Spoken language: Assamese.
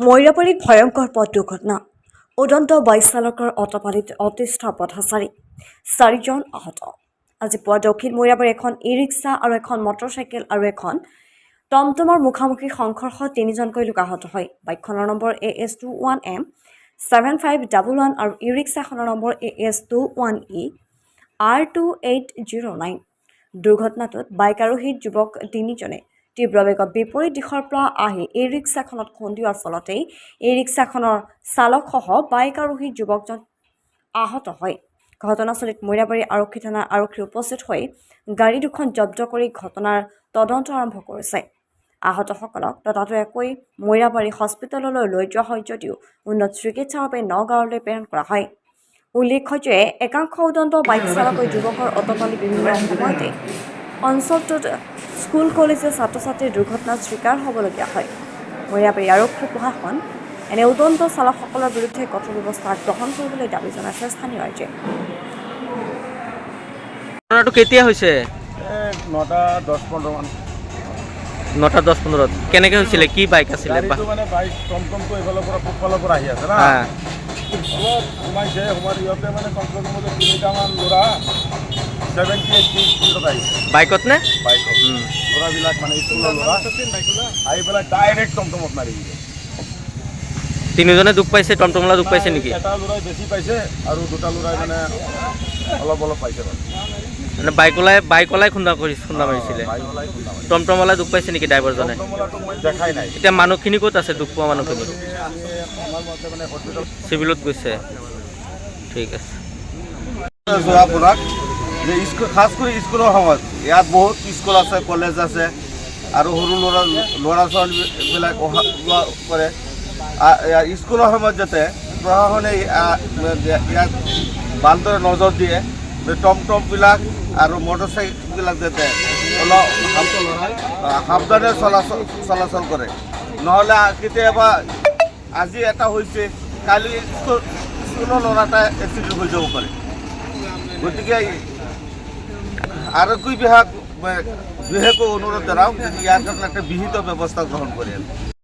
মৈৰাবাৰীত ভয়ংকৰ পথ দুৰ্ঘটনা। উদন্ত বাইক চালকৰ অটপালিত অতিষ্ঠ পথচাৰী, 4জন আহত। আজি পুৱা দক্ষিণ মৈৰাবাৰীৰ এখন ই ৰিক্সা আৰু এখন মটৰচাইকেল আৰু এখন টমটমৰ মুখামুখি সংঘৰ্ষত 3জনকৈ লোক আহত হয়। বাইকখনৰ নম্বৰ AS21M 7511 আৰু ই ৰিক্সাখনৰ নম্বৰ AS21E R2809। দুৰ্ঘটনাটোত বাইক আৰোহী যুৱক 3জনে তীব্ৰ বেগত বিপৰীত দিশৰ পৰা আহি এই ৰিক্সাখনত খুন্দিওৱাৰ ফলতেই এই ৰিক্সাখনৰ চালকসহ বাইক আৰোহী যুৱকজন আহত হয়। ঘটনাস্থলীত মৈৰাবাৰী আৰক্ষী থানাৰ আৰক্ষী উপস্থিত হৈ গাড়ী দুখন জব্দ কৰি ঘটনাৰ তদন্ত আৰম্ভ কৰিছে। আহতসকলক ততাতৈয়াকৈ মৈৰাবাৰী হস্পিটেললৈ লৈ যোৱা হয় যদিও উন্নত চিকিৎসাৰ বাবে নগাঁৱলৈ প্ৰেৰণ কৰা হয়। উল্লেখ্য যে একাংশ উদন্ত বাইক চালকৰ যুৱকৰ অটপালি বিভিন্ন সময়তে অঞ্চলটোত স্কুল কলেজীয়া ছাত্ৰ ছাত্ৰীৰ দুৰ্ঘটনাৰ চিকাৰ হ'বলগীয়া হয়। মৈৰাবাৰী আৰক্ষী প্ৰশাসন এনে উদন্ত চালকসকলৰ বিৰুদ্ধে কঠোৰ ব্যৱস্থা গ্ৰহণ কৰিবলৈ দাবী জনাইছে স্থানীয় ৰাইজে। ঘটনাটো কেতিয়া হৈছে? 9:10-15 মান। 9:10-15 কেনেকৈ হৈছিলে? কি বাইক আছিলে? গাড়ীটো মানে বাইক টমটমটো এইফালৰ পৰা পূবফালৰ পৰা আহি আছে না। অলপ সোমাইছে, সোমাই ইহঁতে মানে কমচে কম 3টামান ল'ৰা 70-80 স্পীডত আহিছে। বাইকত নে? বাইকত ল'ৰাবিলাক মানে স্কুলৰ ল'ৰা আহি পেলাই ডাইৰেক্ট টমটমত মাৰি দিছে। 3জনে দুখ পাইছে, টমটমলা দুখ পাইছে নেকি? এটা ল'ৰাই বেছি পাইছে আৰু দুটা ল'ৰাই মানে অলপ পাইছে। মানে বাইক ওলাই খুন্দা মাৰিছিলে। টমটমলা দুখ পাইছে নেকি ড্ৰাইভাৰজনে? দেখাই নাই। এতিয়া মানুহখিনি ক'ত আছে? দুখ পোৱা মানুহখিনি চিভিলত গৈছে। ঠিক আছে। আপোনাক যে খাছ কৰি স্কুলৰ সময়ত ইয়াত বহুত স্কুল আছে, কলেজ আছে আৰু সৰু ল'ৰা ছোৱালীবিলাক অহা যোৱা কৰে। স্কুলৰ সময়ত যাতে প্ৰশাসনে ইয়াত ভালদৰে নজৰ দিয়ে, টমটমবিলাক আৰু মটৰচাইকেলবিলাক যাতে অলপ সাৱধানে চলাচল কৰে। নহ'লে কেতিয়াবা আজি এটা হৈছে, কালি স্কুলৰ ল'ৰা এটা এক্সিডেণ্ট হৈ যাব পাৰে। গতিকে আৰক্ষী বিভাগকো অনুৰোধ জনাওঁ যে ইয়াৰ কাৰণে একটা বিহিত ব্যৱস্থা গ্ৰহণ কৰে।